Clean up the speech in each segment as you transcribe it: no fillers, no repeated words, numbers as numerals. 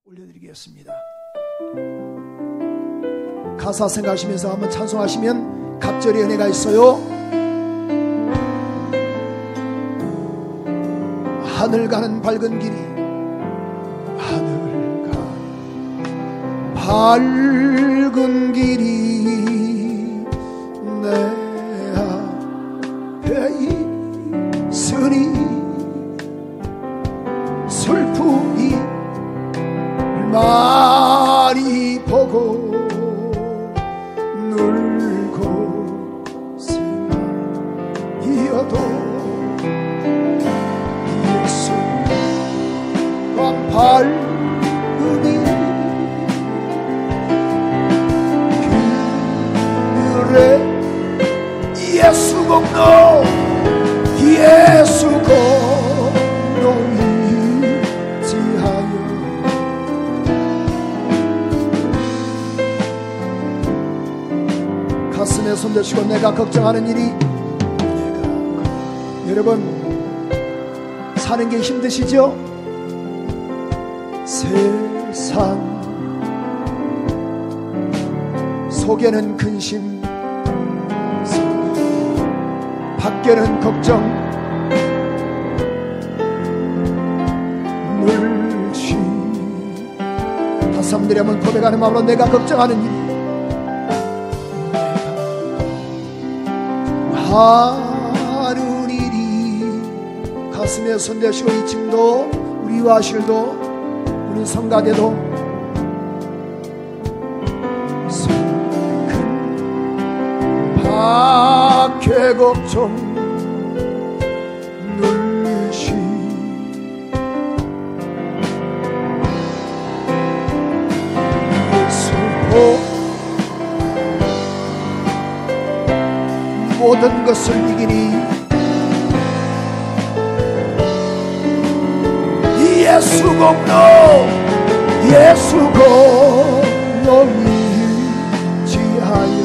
올려드리겠습니다. 가사 생각하시면서 한번 찬송하시면 갑절의 은혜가 있어요. 하늘 가는 밝은 길이, 하늘 가는 밝은 길이 내 앞에 있으니 슬픔이 많이 보고 늘고 생각이어도 예수와 밝으니 그늘에 예수 공로 예수 공로 의지하여 가슴에 손대시고 내가 걱정하는 일이 여러분 사는 게 힘드시죠? 세상 속에는 근심, 밖에는 걱정, 물시 다섯 사람들이 한번 고백하는 마음으로 내가 걱정하는 일이 하는 일이 가슴에 손대시고 이 층도 우리 와실도 우리 성가대도 큰 박해 걱정 늘시 예수 모든 것을 이기니 예수 공로 예수 공로 의지하여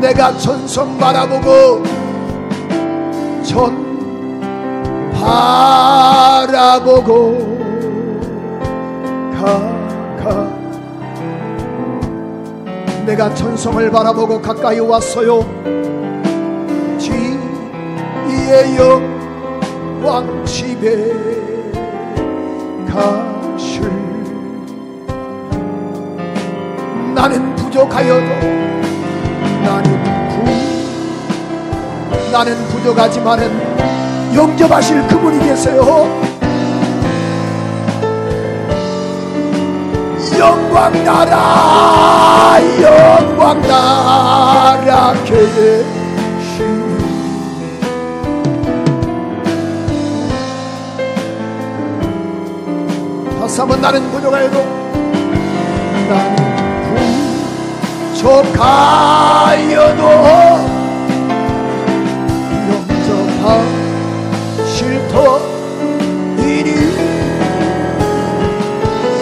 내가 천성 바라보고 전 바라보고 내가 천성을 바라보고 가까이 왔어요. 지의 영광 집에 가실 나는 부족하여도 나는 부족하지만은 영접하실 그분이 계세요. 영광 나라 영광 나라 계시니 다시 한번 나는 부족하여도 나는 부족하여도 영접하실 터이니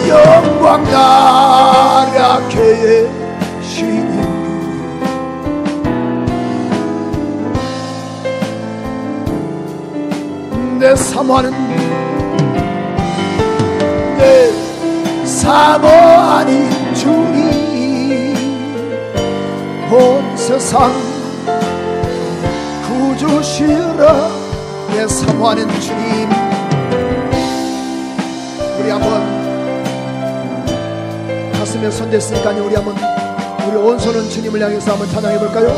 영광 나라 계시니 내 사모하는 내 사모하니 주님 온 세상 구주시라 내 사모하는 주님 우리 한번 가슴에 손댔으니까요. 우리 한번 우리 오른손은 주님을 향해서 한번 찬양해 볼까요?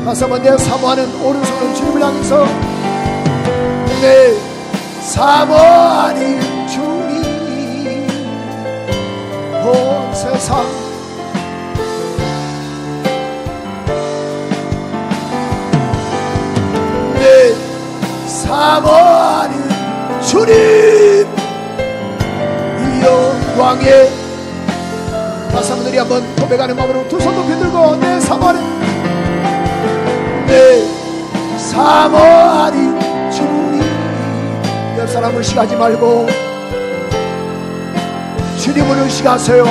다시 한번 내 사모하는 오른손은 주님을 향해서 내 사모하니 주님 온 세상 내 사모하는 주님 이 영광에 다시 한번 우리 한번 고백하는 마음으로 두 손 높이 들고 내 사모하니 주님 옆 사람을 의식하지 말고 주님을 의식하세요.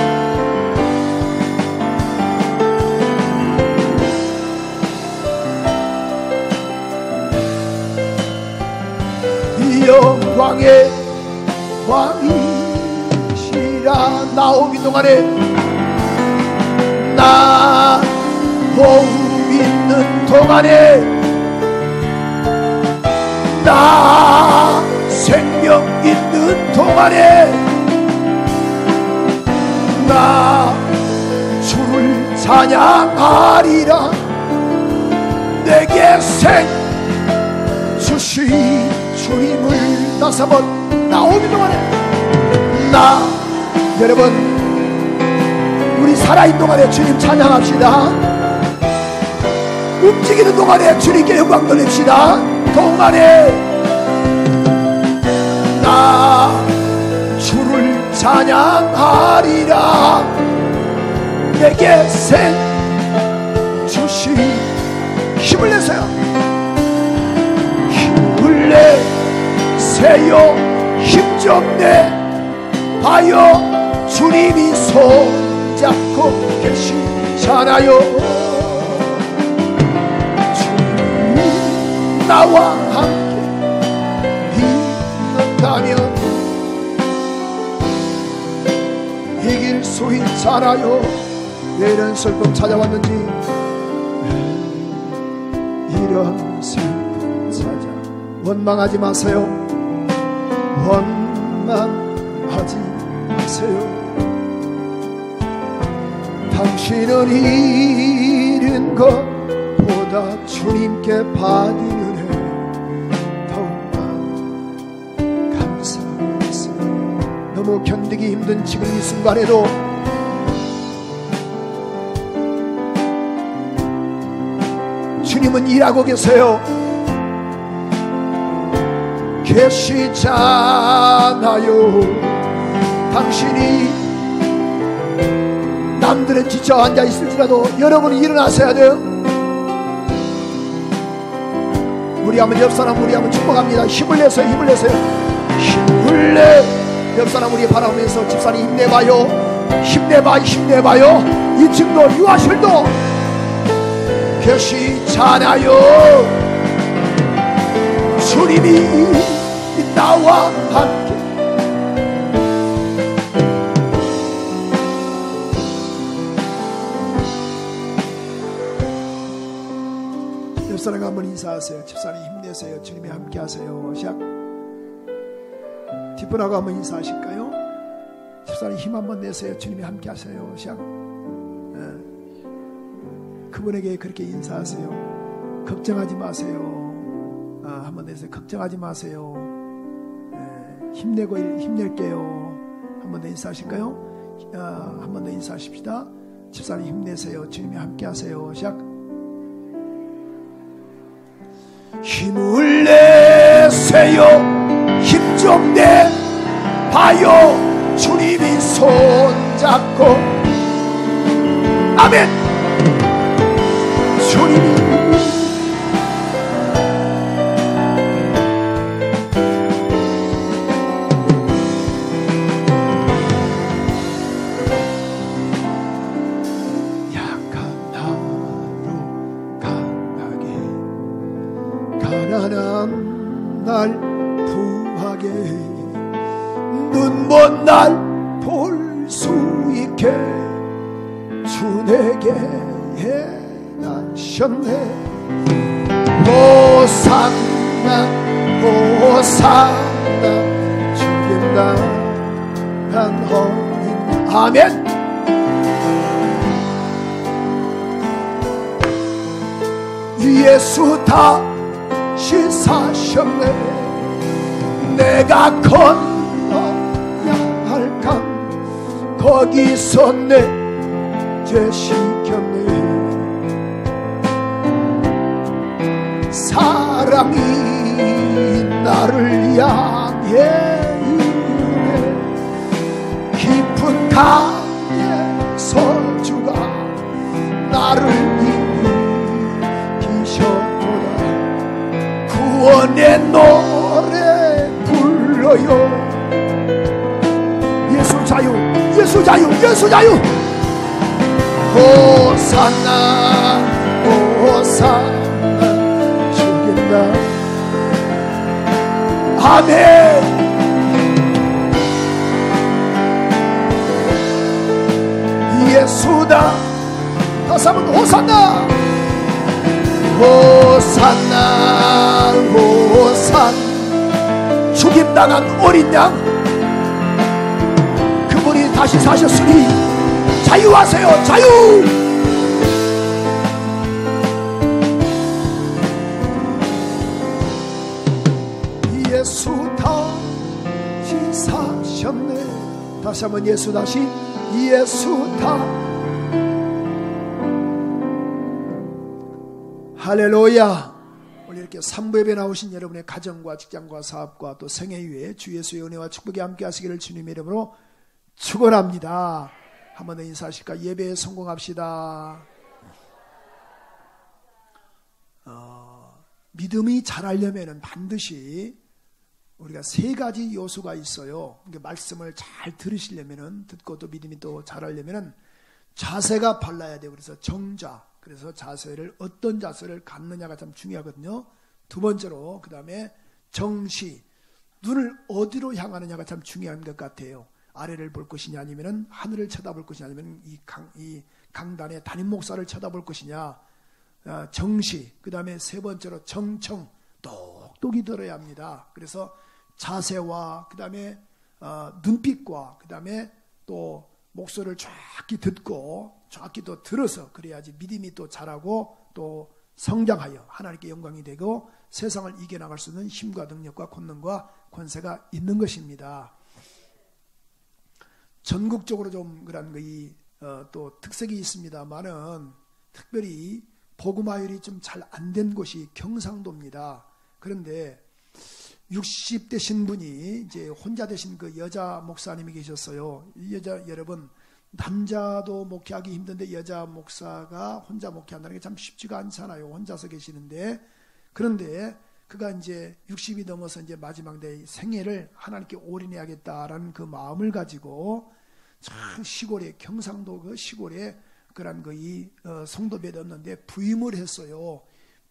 영광의 왕이시라. 나오기 동안에 나 호흡 있는 동안에 나 생명 있는 동안에 나 주를 찬양하리라. 내게 생 주신 주님을 다시 한번 나오기 동안에 나 여러분 우리 살아있는 동안에 주님 찬양합시다. 움직이는 동안에 주님께 영광 돌립시다. 동안에 나 주를 찬양하리라. 내게 생 주신 힘을 내세요. 힘을 내세요. 힘 좀 내봐요. 주님이 손잡고 계시잖아요. 주님이 나와 함께 있는다면 이길 수 있잖아요. 왜 이런 슬픔 찾아왔는지, 이런 슬픔 찾아 원망하지 마세요. 원망하지 마세요. 당신은 잃은 것보다 주님께 받은 은혜 더욱 감사하겠어요. 너무 견디기 힘든 지금 이 순간에도 주님은 일하고 계세요. 계시잖아요. 당신이 남들은 지쳐 앉아 있을지라도 여러분이 일어나셔야 돼요. 우리 한번 옆 사람 우리 한번 축복합니다. 힘을 내세요. 힘을 내세요. 힘을 내. 옆 사람 우리 바라보면서 집사님 힘내봐요. 힘내봐. 힘내봐요. 2층도 유아실도 계시잖아요. 주님이 나와 함께. 옆사람 한번 인사하세요. 집사님 힘내세요. 주님이 함께 하세요. 시작. 뒷분하고 한번 인사하실까요? 집사님 힘 한번 내세요. 주님이 함께 하세요. 시작. 그분에게 그렇게 인사하세요. 걱정하지 마세요. 한번 내세요. 걱정하지 마세요. 힘내고 힘낼게요. 한번 더 인사하실까요? 한번 더 인사하십시다. 집사님 힘내세요. 주님이 함께 하세요. 시작. 힘을 내세요. 힘 좀 내봐요. 주님이 손잡고. 아멘. 주님이 약한 나로 강하게, 가난한 날 부하게, 눈 먼 날 볼 수 있게 주 내게 해나셨네. 호산나 호산나 주님 나란 어린. 아멘. 예수 다시 사셨네. 내가 건너야 할 강 거기서 내 죄 씻겼네. 사랑이 나를 향해 이르네. 깊은 강에서 주가 나를 이기셨도다. 구원의 노래 불러요. 예수 자유, 예수 자유, 예수 자유. 호산나 호산나 주겠다. 아멘. 예수다. 다시 한번 호산나. 호산나 호산. 죽임당한 어린 양, 그분이 다시 사셨으니 자유하세요. 자유. 예수 다시 사셨네. 다시 한번 예수 다시. 예수 다. 할렐루야. 오늘 이렇게 3부 예배 나오신 여러분의 가정과 직장과 사업과 또 생애 위에 주 예수의 은혜와 축복이 함께 하시기를 주님의 이름으로 축원합니다. 한 번 더 인사하실까? 예배에 성공합시다. 믿음이 자라려면 반드시 우리가 세 가지 요소가 있어요. 그러니까 말씀을 잘 들으시려면, 듣고 또 믿음이 또 자라려면 자세가 발라야 돼요. 그래서 정자. 그래서 자세를, 어떤 자세를 갖느냐가 참 중요하거든요. 두 번째로, 그 다음에 정시. 눈을 어디로 향하느냐가 참 중요한 것 같아요. 아래를 볼 것이냐, 아니면 하늘을 쳐다볼 것이냐, 아니면 이 강단의 담임 목사를 쳐다볼 것이냐. 정시. 그 다음에 세 번째로 정청. 똑똑히 들어야 합니다. 그래서 자세와 그 다음에 눈빛과 그 다음에 또 목소리를 정확히 듣고 정확히 또 들어서, 그래야지 믿음이 또 자라고 또 성장하여 하나님께 영광이 되고 세상을 이겨나갈 수 있는 힘과 능력과 권능과 권세가 있는 것입니다. 전국적으로 좀 그런 또 특색이 있습니다만은 특별히 복음화율이 좀 잘 안 된 곳이 경상도입니다. 그런데 60 되신 분이 이제 혼자 되신 그 여자 목사님이 계셨어요. 이 여자, 여러분, 남자도 목회하기 힘든데 여자 목사가 혼자 목회한다는 게 참 쉽지가 않잖아요. 혼자서 계시는데. 그런데 그가 이제 60이 넘어서 이제 마지막 내 생애를 하나님께 올인해야겠다라는 그 마음을 가지고 참 시골에, 경상도 그 시골에 그런 성도배에 넣었는데 부임을 했어요.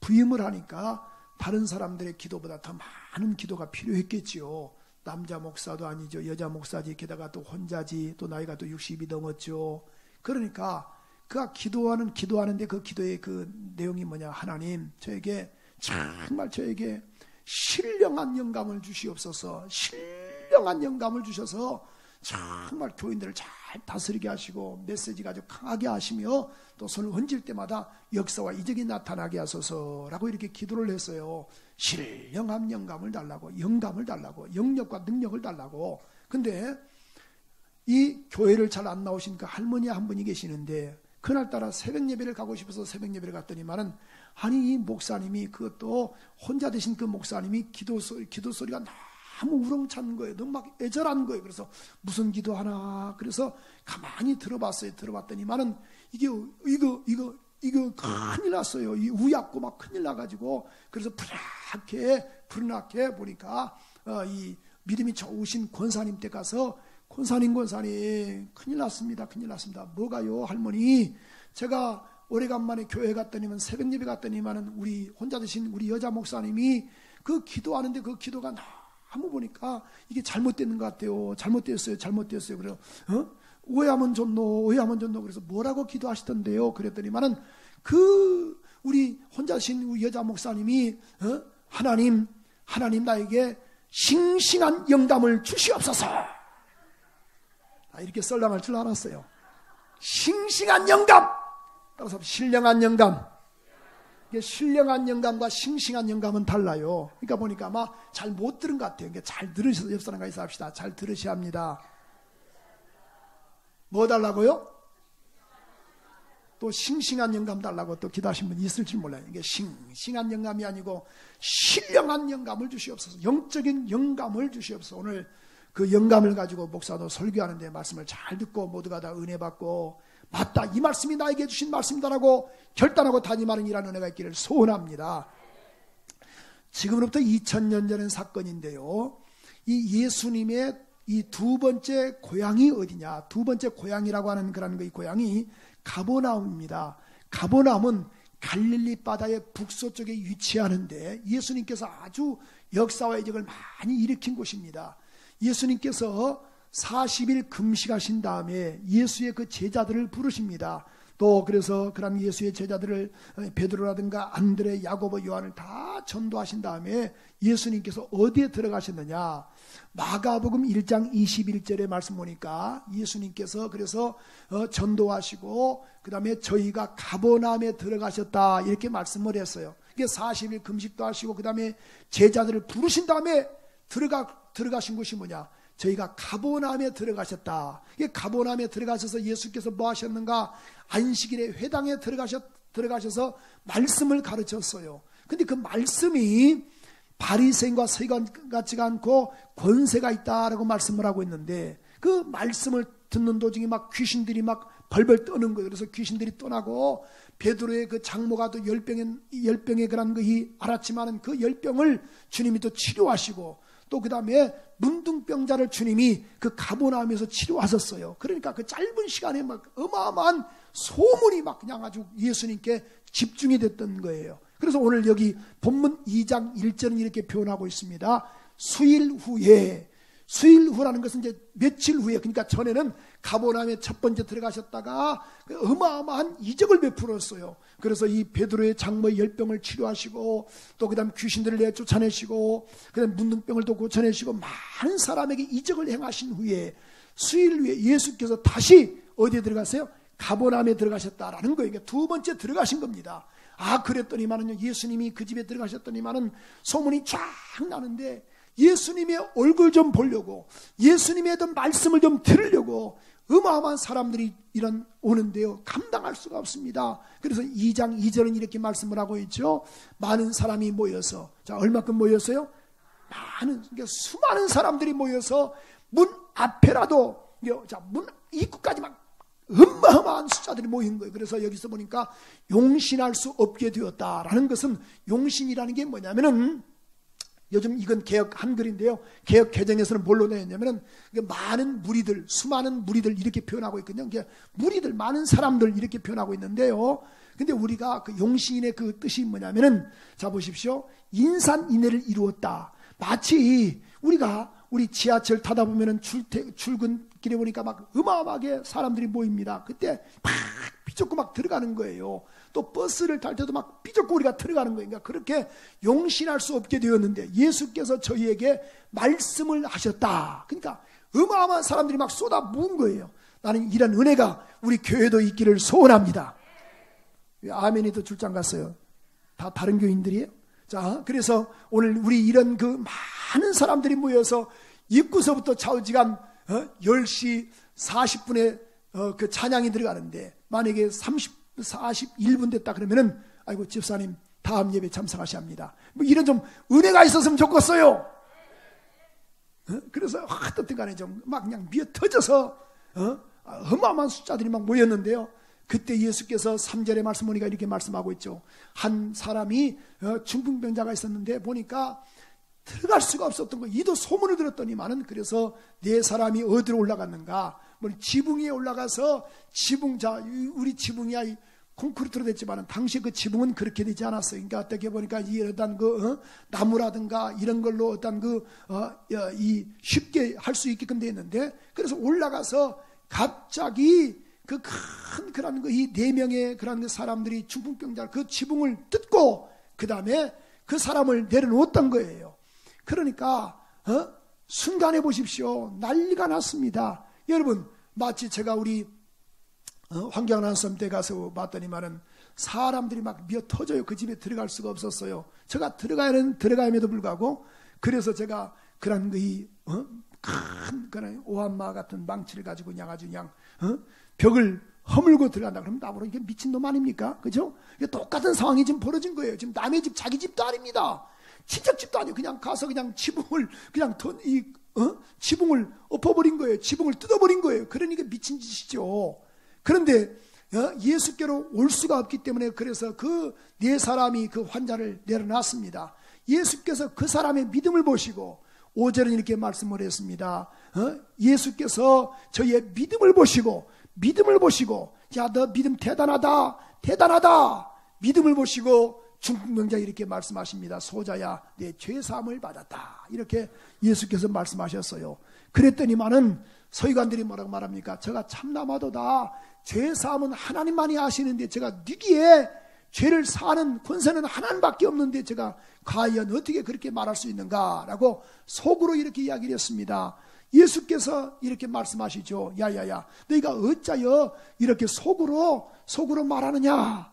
부임을 하니까 다른 사람들의 기도보다 더 많은 기도가 필요했겠지요. 남자 목사도 아니죠. 여자 목사지. 게다가 또 혼자지. 또 나이가 또 60이 넘었죠. 그러니까 그가 기도하는데 그 기도의 그 내용이 뭐냐. 하나님, 저에게 정말 저에게 신령한 영감을 주시옵소서. 신령한 영감을 주셔서 정말 교인들을 잘 다스리게 하시고 메시지가 아주 강하게 하시며 또 손을 얹을 때마다 역사와 이적이 나타나게 하소서라고 이렇게 기도를 했어요. 신령한 영감을 달라고, 영감을 달라고, 영역과 능력을 달라고. 근데 이 교회를 잘 안 나오시니까 할머니 한 분이 계시는데 그날따라 새벽 예배를 가고 싶어서 새벽 예배를 갔더니만은, 아니 이 목사님이, 그것도 혼자 되신 그 목사님이 기도 소리가 너무 우렁찬 거예요. 너무 막 애절한 거예요. 그래서 무슨 기도하나. 그래서 가만히 들어봤어요. 들어봤더니만은 이거 큰일 났어요. 이 우약고 막 큰일 나가지고. 그래서 불안하게 보니까 이 믿음이 좋으신 권사님 때 가서, 권사님 큰일 났습니다. 큰일 났습니다. 뭐가요, 할머니? 제가 오래간만에 교회 갔더니만, 새벽 예배 갔더니만은 우리 혼자 되신 우리 여자 목사님이 그 기도하는데 그 기도가 한번 보니까 이게 잘못되는 것 같아요. 잘못되었어요. 그래서 오해하면 좋노. 그래서 뭐라고 기도하시던데요? 그랬더니만은 그 우리 혼자신 우리 여자 목사님이 하나님 나에게 싱싱한 영감을 주시옵소서. 이렇게 썰렁할 줄 알았어요. 싱싱한 영감. 따라서 신령한 영감. 신령한 영감과 싱싱한 영감은 달라요. 그러니까 보니까 아마 잘 못 들은 것 같아요. 그러니까 잘 들으셔서 옆 사람과 인사합시다. 잘 들으셔야 합니다. 뭐 달라고요? 또 싱싱한 영감 달라고 또 기도하신 분이 있을지 몰라요. 이게 싱싱한 영감이 아니고 신령한 영감을 주시옵소서. 영적인 영감을 주시옵소서. 오늘 그 영감을 가지고 목사도 설교하는데 말씀을 잘 듣고 모두가 다 은혜 받고, 맞다, 이 말씀이 나에게 주신 말씀이다라고 결단하고 다짐하는 이라는 은혜가 있기를 소원합니다. 지금으로부터 2000년 전의 사건인데요. 이 예수님의 이 두 번째 고향이 어디냐? 두 번째 고향이라고 하는 그런 이 고향이 가버나움입니다. 가버나움은 갈릴리 바다의 북서쪽에 위치하는데 예수님께서 아주 역사와 이적을 많이 일으킨 곳입니다. 예수님께서 40일 금식하신 다음에 예수의 그 제자들을 부르십니다. 또 그래서 그런 예수의 제자들을 베드로라든가 안드레, 야고보, 요한을 다 전도하신 다음에 예수님께서 어디에 들어가셨느냐? 마가복음 1장 21절의 말씀 보니까 예수님께서 그래서 전도하시고 그 다음에 저희가 가버나움에 들어가셨다 이렇게 말씀을 했어요. 이게 40일 금식도 하시고 그 다음에 제자들을 부르신 다음에 들어가신 곳이 뭐냐? 저희가 가버나움에 들어가셨다. 이게 가버나움에 들어가셔서 예수께서 뭐 하셨는가? 안식일에 회당에 들어가셔서 말씀을 가르쳤어요. 근데 그 말씀이 바리새인과 서기관 같지가 않고 권세가 있다라고 말씀을 하고 있는데 그 말씀을 듣는 도중에 막 귀신들이 막 벌벌 떠는 거예요. 그래서 귀신들이 떠나고 베드로의 그 장모가 또 열병의 그런 것이 알았지만은 그 열병을 주님이 또 치료하시고 또 그 다음에 문둥병자를 주님이 그 가버나움에서 치료하셨어요. 그러니까 그 짧은 시간에 막 어마어마한 소문이 막 그냥 아주 예수님께 집중이 됐던 거예요. 그래서 오늘 여기 본문 2장 1절은 이렇게 표현하고 있습니다. 수일 후라는 것은 이제 며칠 후에, 그러니까 전에는 가버나움에 첫 번째 들어가셨다가 어마어마한 이적을 베풀었어요. 그래서 이 베드로의 장모의 열병을 치료하시고 또 그다음 귀신들을 내쫓아내시고 그다음 문둥병을 또 고쳐내시고 많은 사람에게 이적을 행하신 후에 수일 후에 예수께서 다시 어디에 들어갔어요? 가버나움에 들어가셨다라는 거예요. 그러니까 두 번째 들어가신 겁니다. 아, 그랬더니만은요, 예수님이 그 집에 들어가셨더니만은 소문이 쫙 나는데 예수님의 얼굴 좀 보려고, 예수님의 어떤 말씀을 좀 들으려고 어마어마한 사람들이 오는데요, 감당할 수가 없습니다. 그래서 2장 2절은 이렇게 말씀을 하고 있죠. 많은 사람이 모여서, 자, 얼마큼 모였어요? 그러니까 수많은 사람들이 모여서 문 앞에라도, 자, 문 입구까지 막 어마어마한 숫자들이 모인 거예요. 그래서 여기서 보니까 용신할 수 없게 되었다라는 것은, 용신이라는 게 뭐냐면은, 요즘 이건 개혁 한글인데요, 개혁 개정에서는 뭘로 내었냐면은 많은 무리들, 수많은 무리들 이렇게 표현하고 있거든요. 무리들, 많은 사람들 이렇게 표현하고 있는데요. 근데 우리가 그 용신의 그 뜻이 뭐냐면은, 자 보십시오, 인산인해를 이루었다. 마치 우리 지하철 타다 보면은 출근길에 보니까 막 어마어마하게 사람들이 모입니다. 그때 막 삐죽고 막 들어가는 거예요. 또 버스를 탈 때도 막 삐죽고 우리가 들어가는 거예요. 그러니까 그렇게 용신할 수 없게 되었는데 예수께서 저희에게 말씀을 하셨다. 그러니까 어마어마한 사람들이 막 쏟아 부은 거예요. 나는 이런 은혜가 우리 교회도 있기를 소원합니다. 아멘이 또 출장 갔어요. 다 다른 교인들이에요. 자, 그래서 오늘 우리 이런 그 많은 사람들이 모여서 입구서부터 좌우지간 10시 40분에 그 찬양이 들어가는데, 만약에 41분 됐다 그러면은, 아이고 집사님 다음 예배 참석하셔야 합니다. 뭐 이런 좀 은혜가 있었으면 좋겠어요. 그래서 어떻든 간에 좀 막 그냥 미어 터져서 어마어마한 숫자들이 막 모였는데요. 그때 예수께서 3절의 말씀 보니까 이렇게 말씀하고 있죠. 한 사람이 중풍병자가 있었는데 보니까 들어갈 수가 없었던 거. 이도 소문을 들었더니만은, 그래서 네 사람이 어디로 올라갔는가? 뭐 지붕 위에 올라가서 우리 지붕이야 콘크리트로 됐지만은 당시 그 지붕은 그렇게 되지 않았어요. 그러니까 어떻게 보니까 이 어떤 나무라든가 이런 걸로 어떤 이 쉽게 할 수 있게끔 되어 있는데, 그래서 올라가서 갑자기 그 큰 그런 이 4명의 그런 그 사람들이 중풍병자 그 지붕을 뜯고 그 다음에 그 사람을 내려놓았던 거예요. 그러니까 순간에 보십시오, 난리가 났습니다. 여러분, 마치 제가 우리 황경환 때 가서 봤더니만은 사람들이 막 미어 터져요. 그 집에 들어갈 수가 없었어요. 제가 들어가임에도 불구하고, 그래서 제가 그런 큰 그런 오한마 같은 망치를 가지고 그냥 아주 그냥 벽을 허물고 들어간다 그러면 나보러 이게 미친놈 아닙니까? 그죠? 똑같은 상황이 지금 벌어진 거예요. 지금 남의 집, 자기 집도 아닙니다. 친척 집도 아니고 그냥 가서 그냥 지붕을 그냥 지붕을 엎어버린 거예요. 지붕을 뜯어버린 거예요. 그러니까 미친 짓이죠. 그런데 예수께로 올 수가 없기 때문에, 그래서 그 4사람이 그 환자를 내려놨습니다. 예수께서 그 사람의 믿음을 보시고 5절은 이렇게 말씀을 했습니다. 예수께서 저희의 믿음을 보시고, 야, 너 믿음 대단하다. 믿음을 보시고 중풍병자가 이렇게 말씀하십니다. 소자야, 내 죄사함을 받았다. 이렇게 예수께서 말씀하셨어요. 그랬더니만은 서기관들이 뭐라고 말합니까? 제가 참남하도다. 죄사함은 하나님만이 하시는데 제가 누기에 죄를 사하는 권세는 하나님밖에 없는데 제가 과연 어떻게 그렇게 말할 수 있는가라고 속으로 이렇게 이야기를 했습니다. 예수께서 이렇게 말씀하시죠. 야야야, 너희가 어찌하여 이렇게 속으로 말하느냐?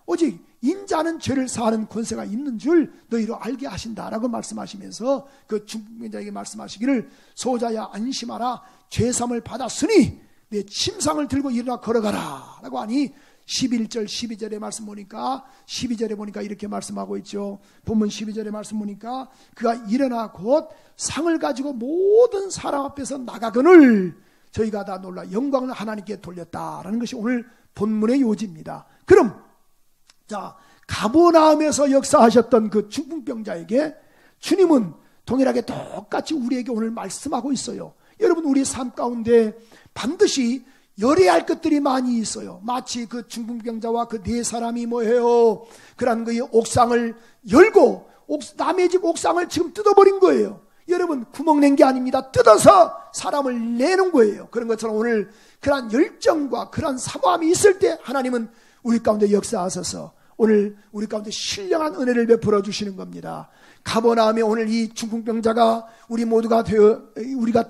오직 인자는 죄를 사하는 권세가 있는 줄 너희로 알게 하신다라고 말씀하시면서 그 중풍병자에게 말씀하시기를 소자야 안심하라. 죄사함을 받았으니 내 침상을 들고 일어나 걸어가라 라고 하니 11절 12절의 말씀 보니까 12절에 보니까 이렇게 말씀하고 있죠. 본문 12절의 말씀 보니까 그가 일어나 곧 상을 가지고 모든 사람 앞에서 나가거늘 저희가 다 놀라 영광을 하나님께 돌렸다라는 것이 오늘 본문의 요지입니다. 그럼 자, 가버나움에서 역사하셨던 그 중풍병자에게 주님은 동일하게 똑같이 우리에게 오늘 말씀하고 있어요. 여러분, 우리 삶 가운데 반드시 열어야 할 것들이 많이 있어요. 마치 그 중풍병자와 그 네 사람이 뭐해요? 그런 그 옥상을 열고 남의 집 옥상을 지금 뜯어버린 거예요. 여러분, 구멍 낸 게 아닙니다. 뜯어서 사람을 내는 거예요. 그런 것처럼 오늘 그러한 열정과 그러한 사모함이 있을 때 하나님은 우리 가운데 역사하셔서 오늘 우리 가운데 신령한 은혜를 베풀어 주시는 겁니다. 가버나움에 오늘 이 중풍병자가 우리 모두가 되어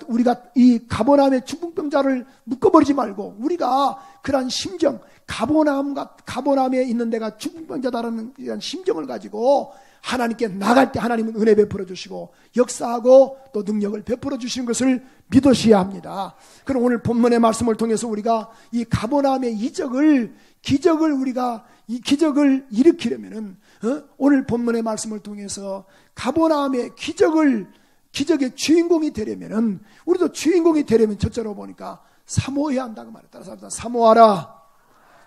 우리가 이 가버나움의 중풍병자를 묶어버리지 말고 우리가 그러한 심정, 가버나움에 있는 데가 중풍병자다라는 이런 심정을 가지고 하나님께 나갈 때 하나님은 은혜 베풀어 주시고 역사하고 또 능력을 베풀어 주시는 것을 믿으셔야 합니다. 그럼 오늘 본문의 말씀을 통해서 우리가 이 가버나움의 기적을 우리가 이 기적을 일으키려면은 오늘 본문의 말씀을 통해서 가버나움의 기적의 주인공이 되려면은 우리도 주인공이 되려면 첫째로 보니까 사모해야 한다고 말해요. 따라서 사모하라.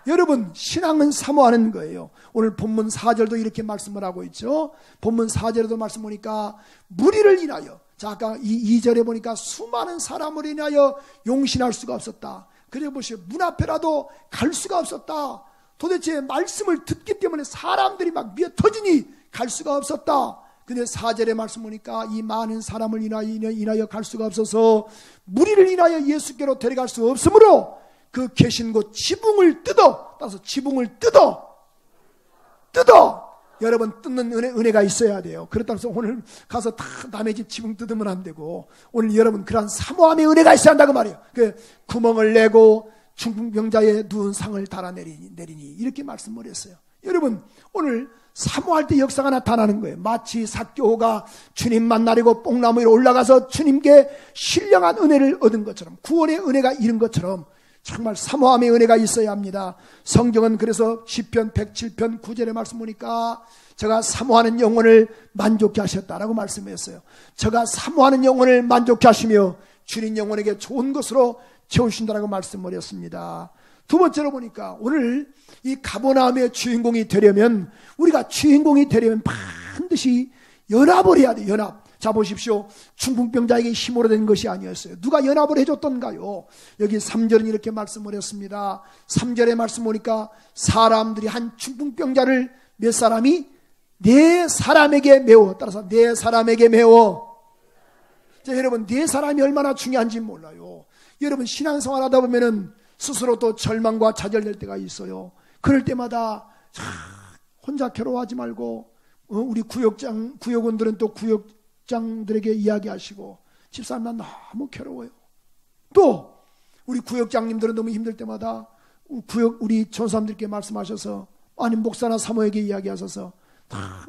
여러분, 신앙은 사모하는 거예요. 오늘 본문 4절도 이렇게 말씀을 하고 있죠. 본문 4절에도 말씀 보니까 무리를 인하여, 자 아까 2절에 보니까 수많은 사람을 인하여 용신할 수가 없었다. 그래 보시오, 문 앞에라도 갈 수가 없었다. 도대체 말씀을 듣기 때문에 사람들이 막 미어 터지니 갈 수가 없었다. 근데 4절의 말씀 보니까 이 많은 사람을 인하여 갈 수가 없어서 무리를 인하여 예수께로 데려갈 수 없으므로 그 계신 곳 지붕을 따라서 지붕을 뜯어 여러분, 뜯는 은혜가 있어야 돼요. 그렇다고 해서 오늘 가서 다 남의 집 지붕 뜯으면 안 되고 오늘 여러분 그러한 사모함의 은혜가 있어야 한다고 말이에요. 그 구멍을 내고 중풍병자의 누운 상을 달아내리니 이렇게 말씀을 했어요. 여러분, 오늘 사모할 때 역사가 나타나는 거예요. 마치 삭개오가 주님 만나려고 뽕나무 위로 올라가서 주님께 신령한 은혜를 얻은 것처럼, 구원의 은혜가 이른 것처럼 정말 사모함의 은혜가 있어야 합니다. 성경은 그래서 시편 107편 9절의 말씀 보니까 제가 사모하는 영혼을 만족케 하셨다라고 말씀했어요. 제가 사모하는 영혼을 만족케 하시며 주님 영혼에게 좋은 것으로 채우신다라고 말씀을 했습니다. 두 번째로 보니까 오늘 이 가버나움의 주인공이 되려면, 우리가 주인공이 되려면 반드시 연합을 해야 돼요. 연합. 자 보십시오. 중풍병자에게 힘으로 된 것이 아니었어요. 누가 연합을 해줬던가요? 여기 3절은 이렇게 말씀을 했습니다. 3절의 말씀 보니까 사람들이 한 중풍병자를 몇 사람이? 네 사람에게 메워. 따라서 네 사람에게 메워. 자, 여러분, 네 사람이 얼마나 중요한지 몰라요. 여러분, 신앙생활 하다 보면은 스스로 또 절망과 좌절될 때가 있어요. 그럴 때마다 혼자 괴로워하지 말고 우리 구역원들은 또 구역장들에게 이야기하시고, 집사님 난 너무 괴로워요. 또 우리 구역장님들은 너무 힘들 때마다 우리 전사님들께 말씀하셔서, 아니 목사나 사모에게 이야기하셔서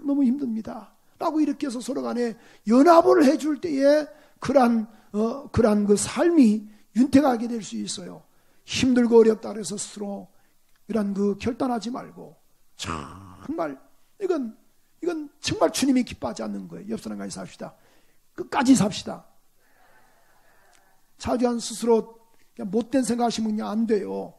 너무 힘듭니다 라고 이렇게 해서 서로 간에 연합을 해줄 때에 그러한 그 삶이 윤택하게 될 수 있어요. 힘들고 어렵다 그래서 스스로 이런 결단하지 말고, 정말 이건 정말 주님이 기뻐하지 않는 거예요. 옆 사람과 삽시다. 끝까지 삽시다. 자주한 스스로 못된 생각하시면 그냥 안 돼요.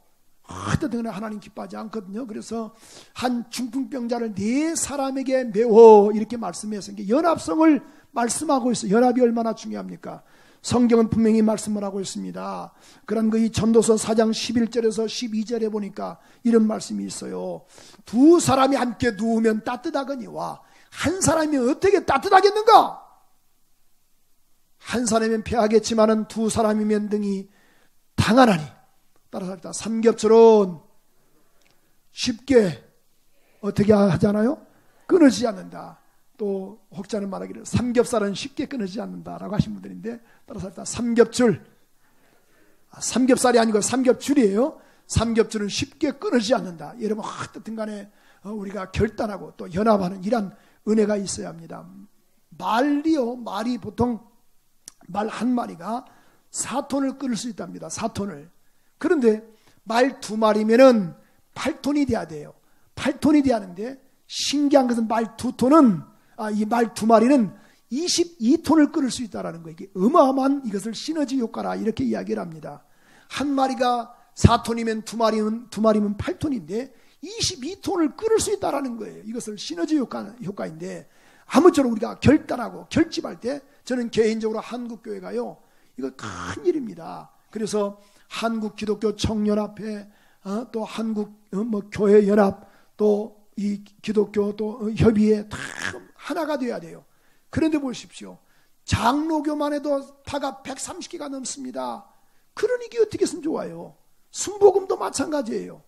어쨌든 하나님 기뻐하지 않거든요. 그래서 한 중풍병자를 네 사람에게 메워 이렇게 말씀해서 연합성을 말씀하고 있어요. 연합이 얼마나 중요합니까? 성경은 분명히 말씀을 하고 있습니다. 그런 이 전도서 4장 11절에서 12절에 보니까 이런 말씀이 있어요. 두 사람이 함께 누우면 따뜻하거니와 한 사람이 어떻게 따뜻하겠는가? 한 사람이면 패하겠지만은 두 사람이면 등이 당하나니. 따라서 일단 삼겹살은 쉽게 어떻게 하잖아요? 끊어지지 않는다. 또 혹자는 말하기를 삼겹살은 쉽게 끊어지지 않는다라고 하신 분들인데, 따라서 일단 삼겹살이 아니고 삼겹줄이에요. 삼겹줄은 쉽게 끊어지지 않는다. 여러분 어떻든 간에 우리가 결단하고 또 연합하는 이런 은혜가 있어야 합니다. 말이 보통 말 한 마리가 4톤을 끊을 수 있답니다. 4톤을. 그런데 말 2마리면은 8톤이 돼야 돼요. 8톤이 돼야 하는데, 신기한 것은 말 2톤은 이 말 2마리는 22톤을 끊을 수 있다는 거예요. 이게 어마어마한 이것을 시너지 효과라 이렇게 이야기를 합니다. 한 마리가 4톤이면 두 마리면 8톤인데 22톤을 끊을 수 있다는 거예요. 이것을 시너지 효과인데, 아무쪼록 우리가 결단하고 결집할 때 저는 개인적으로 한국교회가요, 이거 큰 일입니다. 그래서 한국 기독교 청년합회, 또 한국 교회 연합, 또 이 기독교 또 협의회 다 하나가 돼야 돼요. 그런데 보십시오. 장로교만 해도 파가 130개가 넘습니다. 그러니 이게 어떻게 했으면 좋아요. 순복음도 마찬가지예요.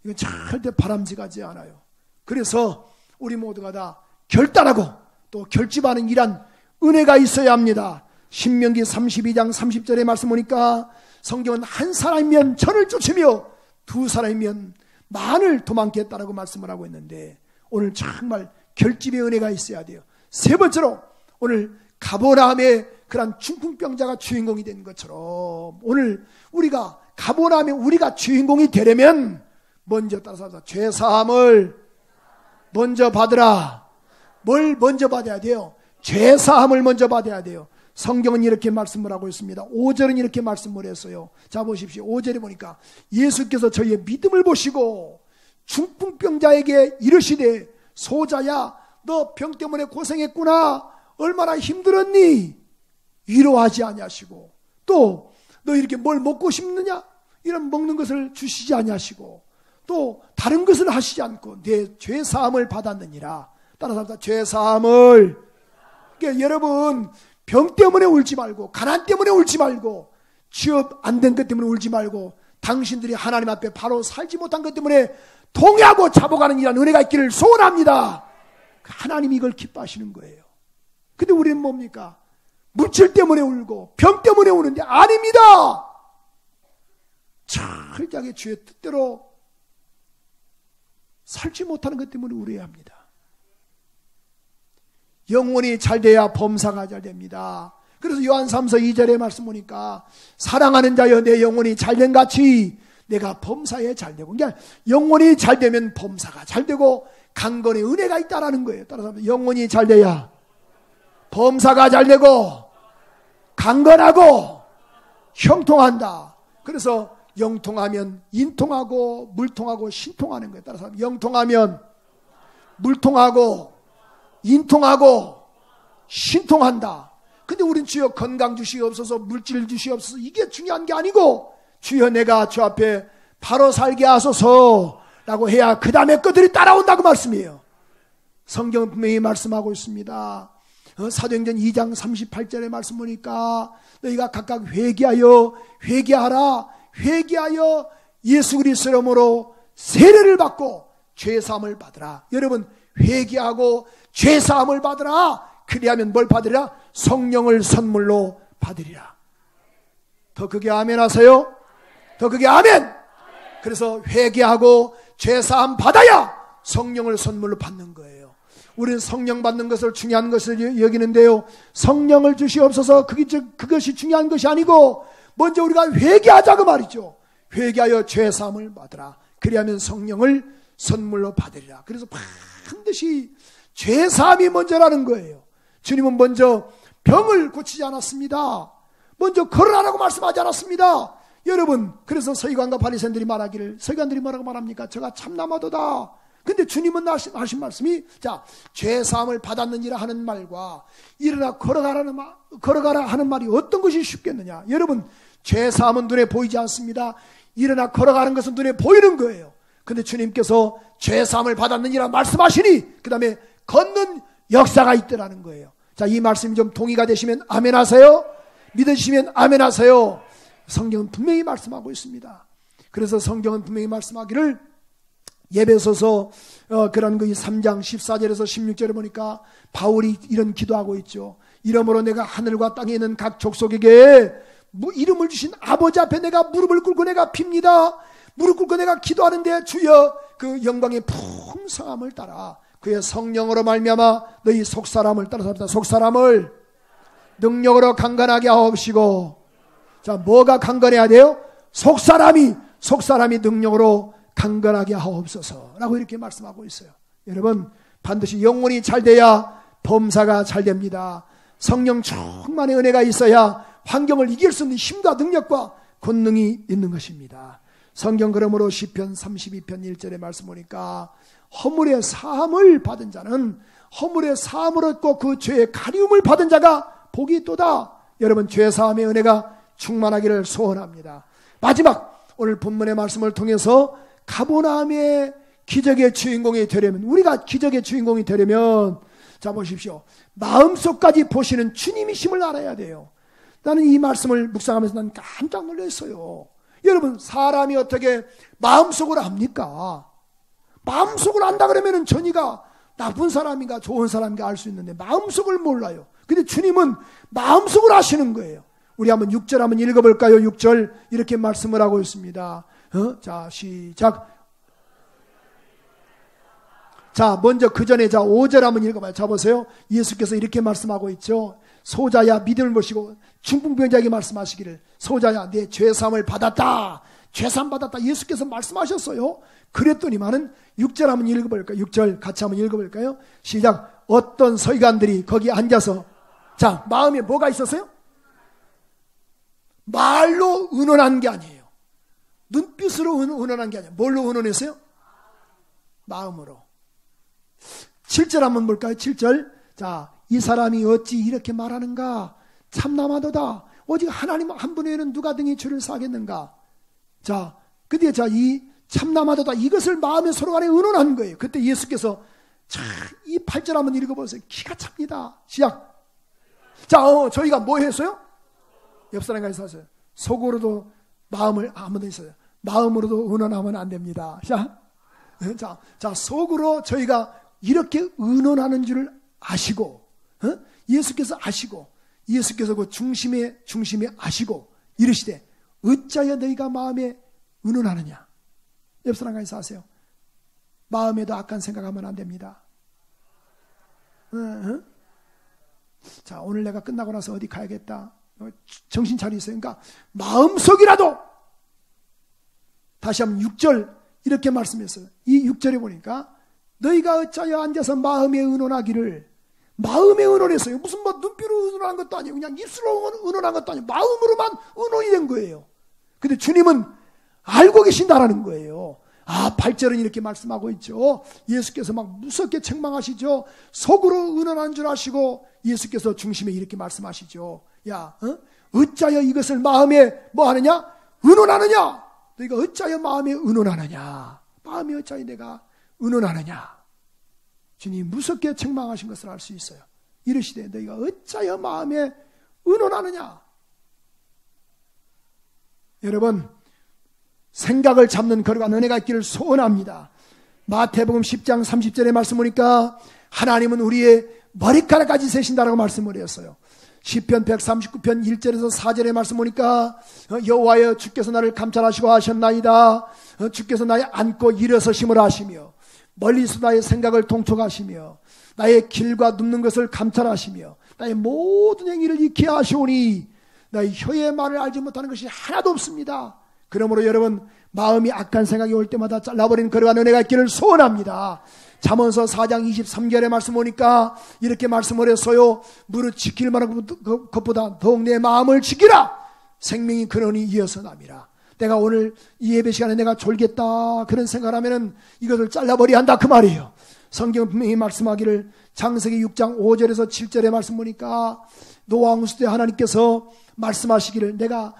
이건 절대 바람직하지 않아요. 그래서 우리 모두가 다 결단하고 또 결집하는 이란 은혜가 있어야 합니다. 신명기 32장 30절의 말씀 보니까 성경은 한 사람이면 천을 쫓으며 두 사람이면 만을 도망겠다라고 말씀을 하고 있는데, 오늘 정말 결집의 은혜가 있어야 돼요. 세 번째로 오늘 가버나움의 그런 중풍병자가 주인공이 된 것처럼 오늘 우리가 가버나움의 우리가 주인공이 되려면 먼저 따라서 죄사함을 먼저 받으라. 뭘 먼저 받아야 돼요? 죄사함을 먼저 받아야 돼요. 성경은 이렇게 말씀을 하고 있습니다. 5절은 이렇게 말씀을 했어요. 자 보십시오. 5절에 보니까 예수께서 저희의 믿음을 보시고 중풍병자에게 이르시되 소자야 너 병 때문에 고생했구나. 얼마나 힘들었니? 위로하지 아니하시고, 또 너 이렇게 뭘 먹고 싶느냐? 이런 먹는 것을 주시지 아니하시고, 또 다른 것을 하시지 않고 내 죄사함을 받았느니라. 따라서 죄사함을. 그러니까 여러분 병 때문에 울지 말고, 가난 때문에 울지 말고, 취업 안 된 것 때문에 울지 말고, 당신들이 하나님 앞에 바로 살지 못한 것 때문에 통회하고 잡아가는 이런 은혜가 있기를 소원합니다. 하나님이 이걸 기뻐하시는 거예요. 근데 우리는 뭡니까? 물질 때문에 울고 병 때문에 우는데 아닙니다. 철저하게 주의 뜻대로 살지 못하는 것 때문에 울어야 합니다. 영혼이 잘 돼야 범사가 잘 됩니다. 그래서 요한 3서 2절의 말씀 보니까 사랑하는 자여 내 영혼이 잘된 같이 내가 범사에 잘 되고, 그러니까 영혼이 잘 되면 범사가 잘 되고 강건의 은혜가 있다라는 거예요. 따라서 영혼이 잘 돼야 범사가 잘 되고 강건하고 형통한다. 그래서 영통하면 인통하고 물통하고 신통하는 거예요. 따라서 영통하면 물통하고 인통하고 신통한다. 근데 우린 주여 건강 주시옵소서, 물질 주시옵소서, 이게 중요한 게 아니고 주여 내가 주 앞에 바로 살게 하소서 라고 해야 그 다음에 것들이 따라온다고 말씀이에요. 성경은 분명히 말씀하고 있습니다. 사도행전 2장 38절의 말씀 보니까 너희가 각각 회개하라. 회개하여 예수 그리스도의 이름으로 세례를 받고 죄사함을 받으라. 여러분 회개하고 죄사함을 받으라. 그리하면 뭘 받으리라? 성령을 선물로 받으리라. 더 크게 아멘 하세요. 더 크게 아멘. 그래서 회개하고 죄사함 받아야 성령을 선물로 받는 거예요. 우리는 성령 받는 것을 중요한 것을 여기는데요, 성령을 주시옵소서 그것이 중요한 것이 아니고 먼저 우리가 회개하자고 말이죠. 회개하여 죄사함을 받으라. 그리하면 성령을 선물로 받으리라. 그래서 반드시 죄사함이 먼저라는 거예요. 주님은 먼저 병을 고치지 않았습니다. 먼저 걸으라고 말씀하지 않았습니다. 여러분, 그래서 서기관과 바리새인들이 말하기를, 서기관들이 뭐라고 말합니까? 저가 참남하도다. 근데 주님은 하신 말씀이, 자, 죄사함을 받았느니라 하는 말과 일어나 걸어가라 하는 말이 어떤 것이 쉽겠느냐. 여러분, 죄사함은 눈에 보이지 않습니다. 일어나 걸어가는 것은 눈에 보이는 거예요. 근데 주님께서 죄사함을 받았느니라 말씀하시니 그 다음에 걷는 역사가 있더라는 거예요. 자, 이 말씀이 좀 동의가 되시면 아멘 하세요. 믿으시면 아멘 하세요. 성경은 분명히 말씀하고 있습니다. 그래서 성경은 분명히 말씀하기를, 예배소서 그런 그 3장 14절에서 16절에 보니까 바울이 이런 기도하고 있죠. 이러므로 내가 하늘과 땅에 있는 각 족속에게 이름을 주신 아버지 앞에 내가 무릎을 꿇고 내가 빕니다. 무릎 꿇고 내가 기도하는데 주여 그 영광의 풍성함을 따라 그의 성령으로 말미암아 너희 속사람을 따라서 속사람을 능력으로 강건하게 하옵시고. 자, 뭐가 강건해야 돼요? 속사람이 능력으로 강건하게 하옵소서 라고 이렇게 말씀하고 있어요. 여러분, 반드시 영혼이 잘 돼야 범사가 잘 됩니다. 성령 충만의 은혜가 있어야 환경을 이길 수 있는 힘과 능력과 권능이 있는 것입니다. 성경 그러므로 시편 32편 1절에 말씀 보니까 허물의 사함을 받은 자는, 허물의 사함을 얻고 그 죄의 가리움을 받은 자가 복이 있도다. 여러분, 죄사함의 은혜가 충만하기를 소원합니다. 마지막, 오늘 본문의 말씀을 통해서 가버나움의 기적의 주인공이 되려면, 우리가 기적의 주인공이 되려면, 자 보십시오, 마음속까지 보시는 주님이심을 알아야 돼요. 나는 이 말씀을 묵상하면서 난 깜짝 놀랐어요. 여러분, 사람이 어떻게 마음속을 압니까? 마음속을 안다 그러면 전이가 나쁜 사람인가 좋은 사람인가 알 수 있는데 마음속을 몰라요. 근데 주님은 마음속을 아시는 거예요. 우리 한번 6절 한번 읽어볼까요? 6절 이렇게 말씀을 하고 있습니다. 자, 시작. 자, 먼저 그 전에 자 5절 한번 읽어봐요. 자, 보세요. 예수께서 이렇게 말씀하고 있죠. 소자야, 믿음을 보시고 중풍병자에게 말씀하시기를, 소자야, 내 죄사함을 받았다. 죄사함 받았다. 예수께서 말씀하셨어요. 그랬더니만은 6절 한번 읽어볼까요? 6절 같이 한번 읽어볼까요? 시작. 어떤 서기관들이 거기 앉아서, 자, 마음에 뭐가 있었어요? 말로 의논한 게 아니에요. 눈빛으로 의논한 게 아니에요. 뭘로 의논했어요? 마음으로. 7절 한번 볼까요? 7절. 자, 이 사람이 어찌 이렇게 말하는가? 참남하도다. 오직 하나님 한 분 외에는 누가 등이 주를 사겠는가? 자, 근데 자, 이 참남하도다. 이것을 마음에 서로 간에 의논한 거예요. 그때 예수께서, 자, 이 8절 한번 읽어보세요. 기가 찹니다. 시작. 자, 저희가 뭐 했어요? 옆 사람과 있었어요. 속으로도 마음을, 아무도 있어요. 마음으로도 의논하면 안 됩니다. 자, 속으로 저희가 이렇게 의논하는 줄을 아시고, 예수께서 아시고, 예수께서 그 중심에 아시고, 이르시되, 어찌하여 너희가 마음에 의논하느냐? 옆 사람과 있어 하세요. 마음에도 악한 생각하면 안 됩니다. 자, 오늘 내가 끝나고 나서 어디 가야겠다. 정신 차리세요. 그러니까 마음속이라도, 다시 한번 6절 이렇게 말씀했어요. 이 6절에 보니까 너희가 어찌하여 앉아서 마음에 의논하기를, 마음에 의논했어요. 무슨 뭐 눈빛으로 의논한 것도 아니고 그냥 입술로 의논한 것도 아니고 마음으로만 의논이 된 거예요. 근데 주님은 알고 계신다라는 거예요. 아, 8절은 이렇게 말씀하고 있죠. 예수께서 막 무섭게 책망하시죠. 속으로 의논한 줄 아시고 예수께서 중심에 이렇게 말씀하시죠. 야, 어찌하여 이것을 마음에 뭐 하느냐? 의논하느냐? 너희가 어찌하여 마음에 의논하느냐? 마음에 어찌하여 내가 의논하느냐? 주님 무섭게 책망하신 것을 알 수 있어요. 이르시되 너희가 어찌하여 마음에 의논하느냐? 여러분, 생각을 잡는 거룩한 은혜가 있기를 소원합니다. 마태복음 10장 30절의 말씀 보니까 하나님은 우리의 머리카락까지 세신다라고 말씀을 했어요. 시편 139편 1절에서 4절의 말씀 보니까 여호와여 주께서 나를 감찰하시고 하셨나이다. 주께서 나의 앉고 일어서심을 하시며 멀리서 나의 생각을 통촉하시며 나의 길과 눕는 것을 감찰하시며 나의 모든 행위를 익히 하시오니 나의 혀의 말을 알지 못하는 것이 하나도 없습니다. 그러므로 여러분, 마음이 악한 생각이 올 때마다 잘라버리는 거룩한 은혜가 있기를 소원합니다. 잠언서 4장 23절의 말씀 보니까 이렇게 말씀을 했어요. 무릇 지킬 만한 것보다 더욱 내 마음을 지키라. 생명이 근원이 이어서 남이라. 내가 오늘 이 예배 시간에 내가 졸겠다 그런 생각을 하면은 이것을 잘라버려야 한다 그 말이에요. 성경 분명히 말씀하기를 창세기 6장 5절에서 7절의 말씀 보니까 노아 홍수 때 하나님께서 말씀하시기를 내가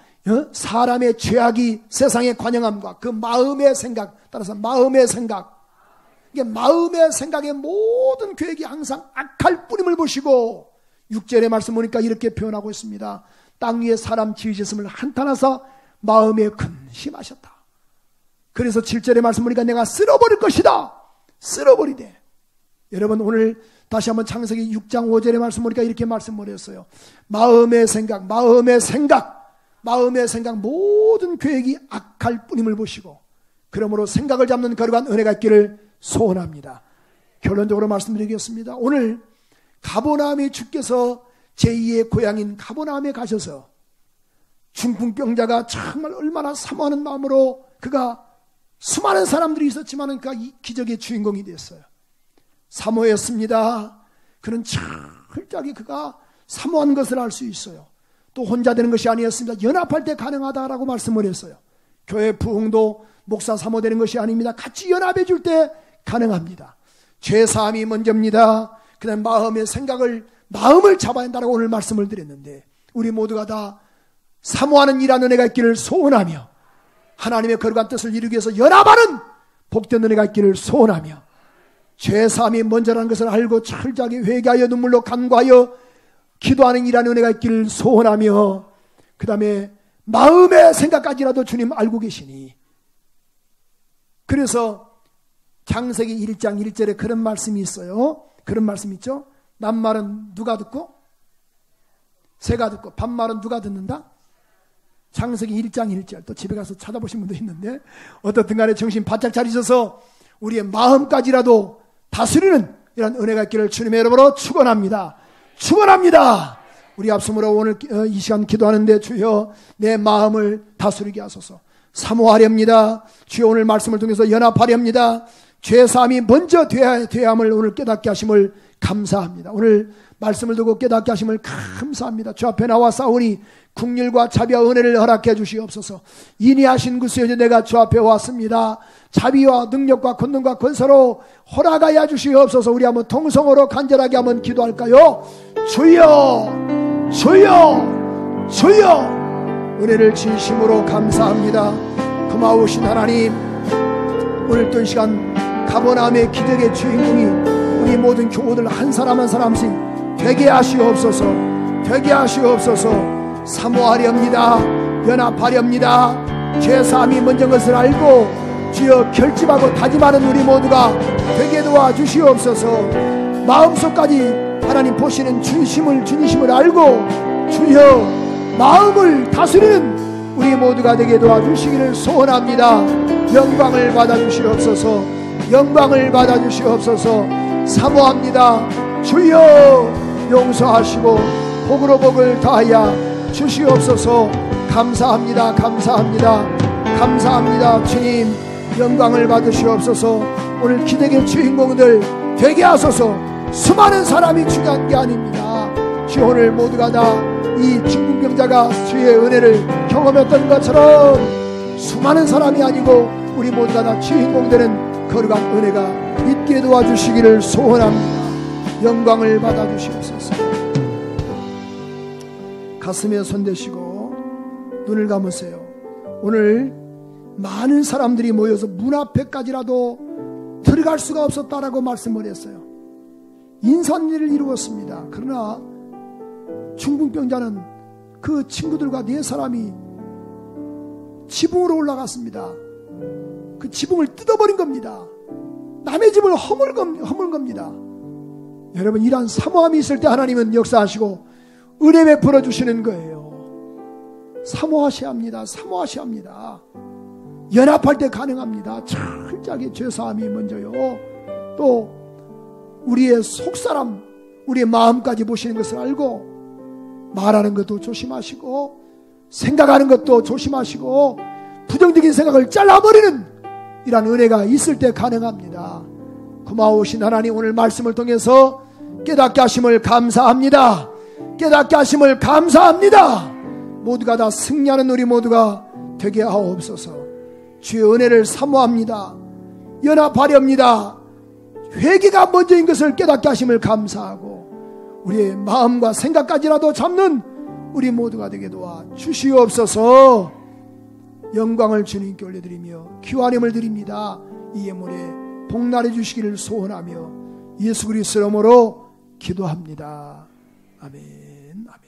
사람의 죄악이 세상에 관영함과 그 마음의 생각, 따라서 마음의 생각, 이게 마음의 생각의 모든 계획이 항상 악할 뿌림을 보시고 6절의 말씀 보니까 이렇게 표현하고 있습니다. 땅 위에 사람 지으셨음을 한탄하사 마음에 근심하셨다. 그래서 7절의 말씀 보니까 내가 쓸어버릴 것이다. 쓸어버리되. 여러분 오늘 다시 한번 창세기 6장 5절의 말씀 보니까 이렇게 말씀을 했어요. 마음의 생각 모든 계획이 악할 뿐임을 보시고 그러므로 생각을 잡는 거룩한 은혜가 있기를 소원합니다. 결론적으로 말씀드리겠습니다. 오늘 가버나움의 주께서 제2의 고향인 가버나움에 가셔서 중풍병자가 정말 얼마나 사모하는 마음으로 그가 수많은 사람들이 있었지만 그가 이 기적의 주인공이 됐어요. 사모했습니다. 그는 철저하게 그가 사모한 것을 알 수 있어요. 또 혼자 되는 것이 아니었습니다. 연합할 때 가능하다라고 말씀을 했어요. 교회 부흥도 목사 사모되는 것이 아닙니다. 같이 연합해 줄 때 가능합니다. 죄사함이 먼저입니다. 그 다음 마음을 잡아야 한다고 오늘 말씀을 드렸는데 우리 모두가 다 사모하는 일하는 은혜가 있기를 소원하며 하나님의 거룩한 뜻을 이루기 위해서 연합하는 복된 은혜가 있기를 소원하며 죄사함이 먼저라는 것을 알고 철저하게 회개하여 눈물로 간구하여 기도하는 일하는 은혜가 있기를 소원하며 그 다음에 마음의 생각까지라도 주님 알고 계시니 그래서 창세기 1장 1절에 그런 말씀이 있어요. 그런 말씀 있죠. 낱말은 누가 듣고 새가 듣고 반말은 누가 듣는다? 창세기 1장 1절. 또 집에 가서 찾아보신 분도 있는데 어떻든 간에 정신 바짝 차리셔서 우리의 마음까지라도 다스리는 이런 은혜가 있기를 주님의 이름으로 축원합니다. 축원합니다. 우리 앞섬으로 오늘 이 시간 기도하는데 주여 내 마음을 다스리게 하소서. 사모하렵니다. 주여 오늘 말씀을 통해서 연합하렵니다. 죄사함이 먼저 돼야 함을 오늘 깨닫게 하심을 감사합니다. 오늘 말씀을 듣고 깨닫게 하심을 감사합니다. 주 앞에 나와 싸우니 긍휼과 자비와 은혜를 허락해 주시옵소서. 인이하신 그 수요일 내가 주 앞에 왔습니다. 자비와 능력과 권능과 권세로 허락하여 주시옵소서. 우리 한번 통성으로 간절하게 한번 기도할까요? 주여 주여 주여 은혜를 진심으로 감사합니다. 고마우신 하나님 오늘 또 이 시간 가버나움의 기적의 주인공이 우리 모든 교우들 한 사람 한 사람씩 되게 하시옵소서. 되게 하시옵소서. 사모하렵니다. 연합하렵니다. 죄사함이 먼저인 것을 알고 주여 결집하고 다짐하는 우리 모두가 되게 도와주시옵소서. 마음속까지 하나님 보시는 주님심을 알고 주여 마음을 다스리는 우리 모두가 되게 도와주시기를 소원합니다. 영광을 받아주시옵소서. 영광을 받아주시옵소서. 사모합니다. 주여 용서하시고 복으로 복을 다하여 주시옵소서. 감사합니다. 감사합니다. 감사합니다. 주님 영광을 받으시옵소서. 오늘 기적의 주인공들 되게 하소서. 수많은 사람이 중요한 게 아닙니다. 주 오늘 모두가 다 이 중풍병자가 주의 은혜를 경험했던 것처럼 수많은 사람이 아니고 우리 모두가 다 주인공 되는 거룩한 은혜가 있게 도와주시기를 소원합니다. 영광을 받아주시옵소서. 가슴에 손대시고 눈을 감으세요. 오늘 많은 사람들이 모여서 문 앞에까지라도 들어갈 수가 없었다라고 말씀을 했어요. 인산일을 이루었습니다. 그러나 중풍병자는 그 친구들과 4사람이 지붕으로 올라갔습니다. 그 지붕을 뜯어버린 겁니다. 남의 집을 허물 겁니다. 여러분 이러한 사모함이 있을 때 하나님은 역사하시고 은혜 베풀어 주시는 거예요. 사모하셔야 합니다. 사모하셔야 합니다. 연합할 때 가능합니다. 철저하게 죄사함이 먼저요. 또 우리의 속사람 우리의 마음까지 보시는 것을 알고 말하는 것도 조심하시고 생각하는 것도 조심하시고 부정적인 생각을 잘라버리는 이런 은혜가 있을 때 가능합니다. 고마우신 하나님 오늘 말씀을 통해서 깨닫게 하심을 감사합니다. 깨닫게 하심을 감사합니다. 모두가 다 승리하는 우리 모두가 되게 하옵소서. 주의 은혜를 사모합니다. 연합하렵니다. 회개가 먼저인 것을 깨닫게 하심을 감사하고 우리의 마음과 생각까지라도 잡는 우리 모두가 되게 도와 주시옵소서. 영광을 주님께 올려드리며 기원함을 드립니다. 이 예물에 복날해 주시기를 소원하며 예수 그리스도 이름으로 기도합니다. 아멘. 아멘.